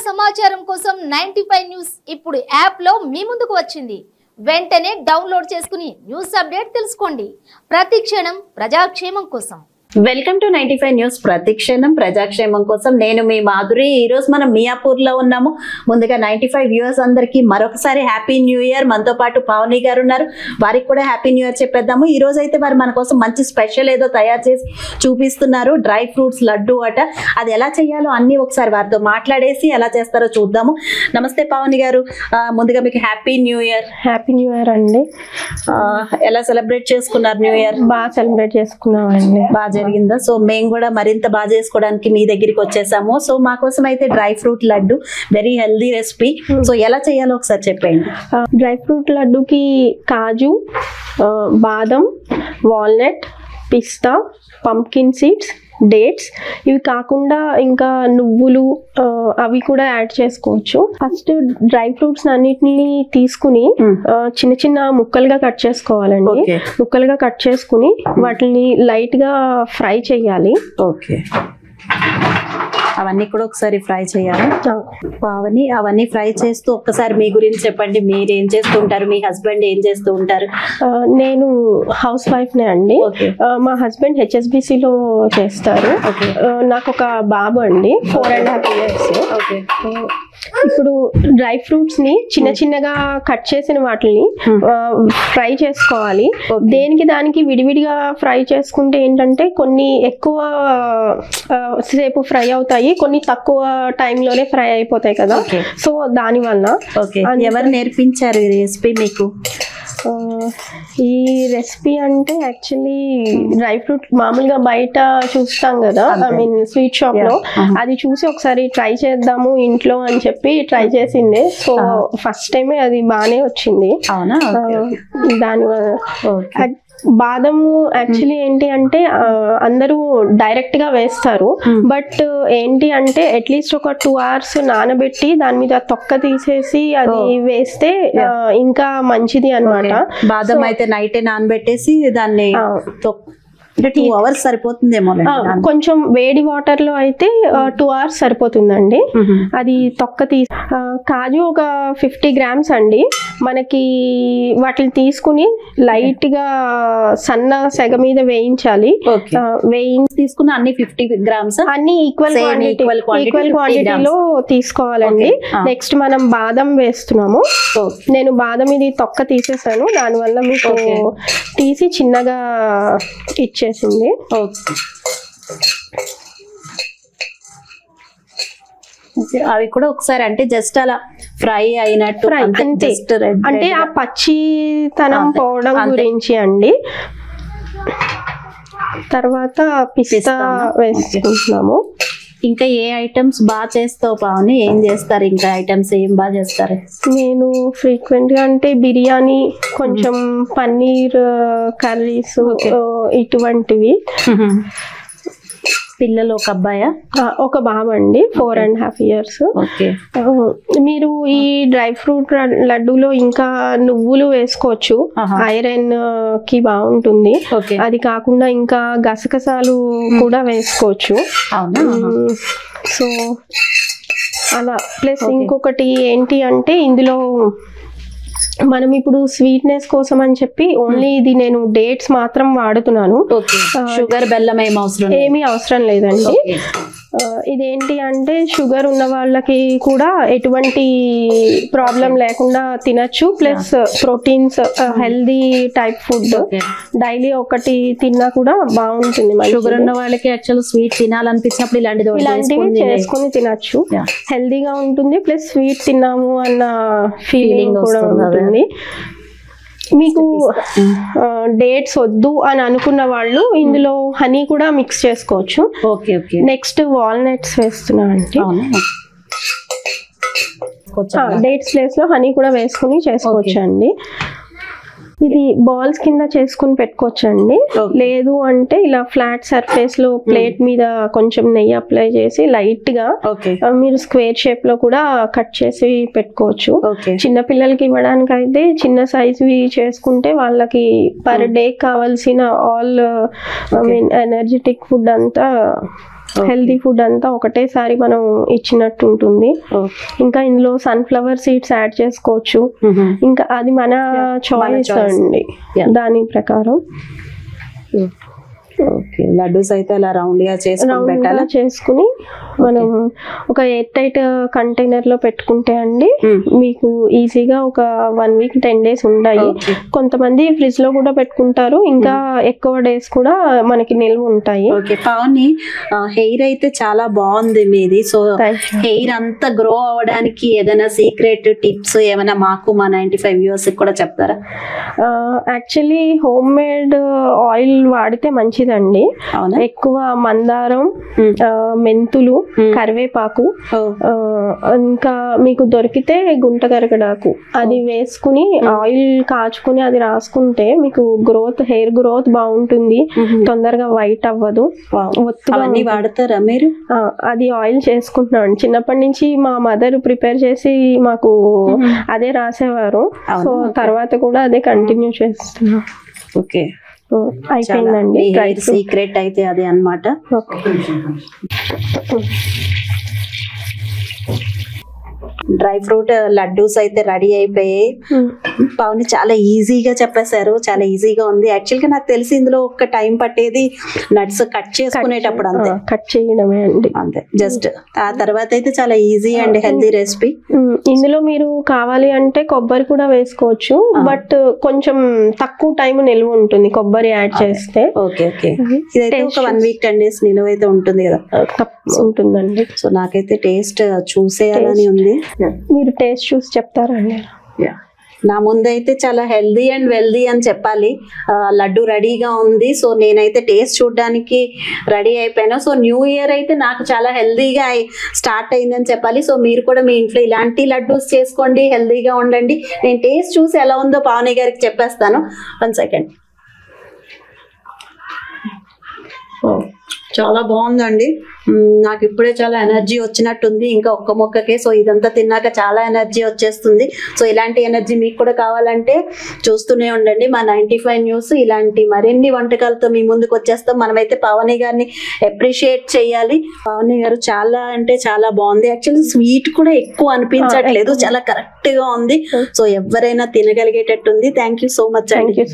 సమాచారం కోసం 95 న్యూస్ ఇప్పుడు యాప్ లో మీ ముందుకు వచ్చింది. వెంటనే డౌన్లోడ్ చేసుకుని న్యూస్ అప్డేట్ తెలుసుకోండి. ప్రతి క్షణం ప్రజాక్షేమం కోసం. Welcome to 95 news. ప్రతిక్షణం ప్రజాక్షేమం కోసం. నేను మీ మాధురి. ఈ రోజు మనం మియాపూర్ లో ఉన్నాము. ముందుగా 95 వ్యూవర్స్ అందరికి మరొకసారి హ్యాపీ న్యూ ఇయర్. మనతో పాటు పావని గారు ఉన్నారు, వారికి కూడా హ్యాపీ న్యూ ఇయర్ చెప్పేద్దాము. ఈ రోజు అయితే వారు మన కోసం మంచి స్పెషల్ ఏదో తయారు చేసి చూపిస్తున్నారు. డ్రై ఫ్రూట్స్ లడ్డు అట. అది ఎలా చేయాలో అన్ని ఒకసారి వారితో మాట్లాడేసి ఎలా చేస్తారో చూద్దాము. నమస్తే పావని గారు, ముందుగా మీకు happy new year. Happy new year అండి. ఎలా సెలబ్రేట్ చేసుకున్నారు న్యూ ఇయర్? బాగా సెలబ్రేట్ చేసుకున్నామండి. బాగా జరిగిందా? సో మేము కూడా మరింత బాగా చేసుకోవడానికి మీ దగ్గరికి వచ్చేసాము. సో మా కోసం అయితే dry fruit laddu, very healthy recipe. So ఎలా చేయాలో ఒకసారి చెప్పండి. డ్రై ఫ్రూట్ లడ్డుకి కాజు, బాదం, వాల్నట్, పిస్తా, పంప్కిన్ సీడ్స్, డేట్స్, ఇవి కాకుండా ఇంకా నువ్వులు అవి కూడా యాడ్ చేసుకోవచ్చు. ఫస్ట్ డ్రై ఫ్రూట్స్ అన్నిటిని తీసుకుని చిన్న చిన్న ముక్కలుగా కట్ చేసుకోవాలండి. ముక్కలుగా కట్ చేసుకుని వాటిని లైట్ గా ఫ్రై చేయాలి. ఓకే, అవన్నీ కూడా ఒకసారి ఫ్రై చేయాలి. పావని, అవన్నీ ఫ్రై చేస్తూ ఒక్కసారి మీ గురించి చెప్పండి. మీరు ఏం చేస్తూ ఉంటారు? మీ హస్బెండ్ ఏం చేస్తూ ఉంటారు? నేను హౌస్ వైఫ్ నే అండి. మా హస్బెండ్ HSBC లో చేస్తారు. నాకు ఒక బాబు అండి, 4.5 years. ఇప్పుడు డ్రై ఫ్రూట్స్ ని చిన్న చిన్నగా కట్ చేసిన వాటిని ఫ్రై చేసుకోవాలి. దేనికి దానికి విడివిడిగా ఫ్రై చేసుకుంటే ఏంటంటే కొన్ని ఎక్కువ సేపు ఫ్రై అవుతాయి, కొన్ని తక్కువ టైంలోనే ఫ్రై అయిపోతాయి కదా. సో దాని వల్ల. ఎవరు నేర్పించారు ఈ రెసిపీ మీకు? ఈ రెసిపీ అంటే యాక్చువల్లీ డ్రై ఫ్రూట్ మామూలుగా బయట చూస్తాం కదా, ఐ మీన్ స్వీట్ షాప్ లో, అది చూసి ఒకసారి ట్రై చేద్దాము ఇంట్లో అని చెప్పి ట్రై చేసిండే. సో ఫస్ట్ టైమే అది బాగానే వచ్చింది. దానివల్ల బాదము యాక్చువల్లీ ఏంటి అంటే అందరూ డైరెక్ట్ గా వేస్తారు, బట్ ఏంటి అంటే అట్లీస్ట్ ఒక 2 hours నానబెట్టి దాని మీద తొక్క తీసేసి అది వేస్తే ఇంకా మంచిది అన్నమాట. బాదం అయితే నైటే నానబెట్టేసి దాన్ని 2 hours సరిపోతుందేమో. కొంచెం వేడి వాటర్ లో అయితే 2 hours సరిపోతుందండి. అది తొక్క తీసి కాజు ఒక 50 grams అండి. మనకి వాటిని తీసుకుని లైట్ గా సన్న సెగ మీద వేయించాలి. వేయించి తీసుకున్న అన్ని 50 grams అన్ని ఈక్వల్ క్వాంటిటీలో తీసుకోవాలండి. నెక్స్ట్ మనం బాదం వేస్తున్నాము. నేను బాదం ఇది తొక్క తీసేసాను, దానివల్ల మీకు తీసి చిన్నగా ఇచ్చేసింది. అవి కూడా ఒకసారి అంటే జస్ట్ అలా ఫ్రై అయినట్టు అంటే ఆ పచ్చితనం పోవడం గురించి అండి. తర్వాత పిస్తా వేసుకుంటున్నాము. ఇంకా ఏ ఐటమ్స్ బాగా చేస్తావు పావని? ఏం చేస్తారు ఇంకా ఐటమ్స్ ఏం బాగా చేస్తారు? నేను ఫ్రీక్వెంట్ గా అంటే బిర్యానీ, కొంచెం పన్నీర్ కర్రీస్ ఇటువంటివి. పిల్లలు ఒక అబ్బాయా? ఒక బాబు అండి, 4.5 years. మీరు ఈ డ్రై ఫ్రూట్ లడ్డూలో ఇంకా నువ్వులు వేసుకోవచ్చు, ఐరన్ కి బాగుంటుంది. అది కాకుండా ఇంకా గసగసాలు కూడా వేసుకోవచ్చు. సో అలా. ప్లస్ ఇంకొకటి ఏంటి అంటే ఇందులో మనం ఇప్పుడు స్వీట్నెస్ కోసం అని చెప్పి ఓన్లీ ఇది నేను డేట్స్ మాత్రం వాడుతున్నాను. షుగర్, బెల్లం ఏమీ అవసరం లేదండి. ఇదేంటి అంటే షుగర్ ఉన్న వాళ్ళకి కూడా ఎటువంటి ప్రాబ్లం లేకుండా తినచ్చు. Plus proteins, healthy type food daily ఒకటి తిన్నా కూడా బాగుంటుంది. షుగర్ ఉన్న వాళ్ళకి యాక్చువల్ స్వీట్ తినాలనిపించినప్పుడు ఇలాంటివి చేసుకుని తినచ్చు. హెల్దీగా ఉంటుంది, ప్లస్ స్వీట్ తిన్నాము అన్న ఫీలింగ్ కూడా ఉంటుంది. మీకు డేట్స్ వద్దు అని అనుకున్న వాళ్ళు ఇందులో హనీ కూడా మిక్స్ చేసుకోవచ్చు. నెక్స్ట్ వాల్నట్స్ వేస్తున్నా అండి. డేట్స్ ప్లేస్ లో హనీ కూడా వేసుకుని చేసుకోవచ్చు అండి. ఇది బాల్స్ కింద చేసుకుని పెట్టుకోవచ్చండి. లేదు అంటే ఇలా ఫ్లాట్ సర్ఫేస్ లో ప్లేట్ మీద కొంచెం నెయ్యి అప్లై చేసి లైట్ గా మీరు స్క్వేర్ షేప్ లో కూడా కట్ చేసి పెట్టుకోవచ్చు. చిన్న పిల్లలకి ఇవ్వడానికి అయితే చిన్న సైజ్ చేసుకుంటే వాళ్ళకి పర్ డే కావాల్సిన all I mean energetic food అంతా హెల్దీ ఫుడ్ అంతా ఒకటేసారి మనం ఇచ్చినట్టు ఉంటుంది. ఇంకా ఇందులో సన్ఫ్లవర్ సీడ్స్ యాడ్ చేసుకోవచ్చు. ఇంకా అది మన చాయిస్ అండి, దాని ప్రకారం. ఓకే, లడ్డూస్ అయితే అలా రౌండ్ గా చేసుకుని మనం ఒక ఎయిర్ టైట్ కంటైనర్ లో పెట్టుకుంటే అండి మీకు ఈజీగా ఒక 1 వీక్ 10 డేస్ ఉంటాయి. కొంతమంది ఫ్రిడ్జ్ లో కూడా పెట్టుకుంటారు, ఇంకా ఎక్కువ డేస్ కూడా మనకి నిల్వ ఉంటాయి. ఓకే పావని, హెయిర్ అయితే చాలా బాగుంది మీది. సో హెయిర్ అంతా గ్రో అవడానికి ఏదైనా సీక్రెట్ టిప్స్ ఏమైనా మాకు మా 95 వ్యూవర్స్ కూడా చెప్తారా? యాక్చువల్లీ హోమ్ మేడ్ ఆయిల్ వాడితే మంచిదండి. ఎక్కువ మందారం, మెంతులు, కరివేపాకు, ఇంకా మీకు దొరికితే గుంట గరగడాకు అది వేసుకుని ఆయిల్ కాచుకుని అది రాసుకుంటే మీకు హెయిర్ గ్రోత్ బాగుంటుంది, తొందరగా వైట్ అవ్వదు. అవన్నీ వాడతారా మీరు? అది ఆయిల్ చేసుకుంటున్నాను. చిన్నప్పటి నుంచి మా మదర్ ప్రిపేర్ చేసి మాకు అదే రాసేవారు. సో తర్వాత కూడా అదే కంటిన్యూ చేస్తున్నా. ఓకే, అయిపోయిందండి. సీక్రెట్ అయితే అదే అన్నమాట. డ్రై ఫ్రూట్ లడ్డూస్ అయితే రెడీ అయిపోయాయి. పావని చాలా ఈజీగా చెప్పేశారు, చాలా ఈజీగా ఉంది. యాక్చువల్ గా నాకు తెలిసి ఇందులో ఒక టైం పట్టేది నట్స్ కట్ చేసుకునేటప్పుడు, అంతే, కట్ చేయడమే అండి, అంతే. జస్ట్ ఆ తర్వాత అయితే చాలా ఈజీ అండ్ హెల్దీ రెసిపీ. ఇందులో మీరు కావాలి అంటే కొబ్బరి కూడా వేసుకోవచ్చు, బట్ కొంచెం తక్కువ టైం నిల్వ ఉంటుంది కొబ్బరి యాడ్ చేస్తే. ఓకే ఓకే, ఇదైతే ఒక 1 వీక్ 10 డేస్ నిల్వ అయితే ఉంటుంది కదా? ఉంటుందండి. సో నాకైతే టేస్ట్ చూసేయాలని ఉంది. మీరు టేస్ట్ చూసి చెప్తారండి. నా ముందైతే చాలా హెల్దీ అండ్ వెల్దీ అని చెప్పాలి. లడ్డు రెడీగా ఉంది. సో నేనైతే టేస్ట్ చూడడానికి రెడీ అయిపోయాను. సో న్యూ ఇయర్ అయితే నాకు చాలా హెల్దీగా స్టార్ట్ అయిందని చెప్పాలి. సో మీరు కూడా మీ ఇంట్లో ఇలాంటి లడ్డూస్ చేసుకోండి, హెల్దీగా ఉండండి. నేను టేస్ట్ చూసి ఎలా ఉందో పావని గారికి చెప్పేస్తాను. 1 సెకండ్. చాలా బాగుందండి. నాకు ఇప్పుడే చాలా ఎనర్జీ వచ్చినట్టుంది, ఇంకా ఒక్క మొక్కకే. సో ఇదంతా తిన్నాక చాలా ఎనర్జీ వచ్చేస్తుంది. సో ఇలాంటి ఎనర్జీ మీకు కూడా కావాలంటే చూస్తూనే ఉండండి మా 95 న్యూస్. ఇలాంటి మరిన్ని వంటకాలతో మీ ముందుకు వచ్చేస్తాం. మనమైతే పావని గారిని అప్రిషియేట్ చేయాలి. పావని గారు చాలా అంటే చాలా బాగుంది. యాక్చువల్లీ స్వీట్ కూడా ఎక్కువ అనిపించట్లేదు, చాలా కరెక్ట్ గా ఉంది. సో ఎవరైనా తినగలిగేటట్టుంది. థ్యాంక్ యూ సో మచ్ అండి.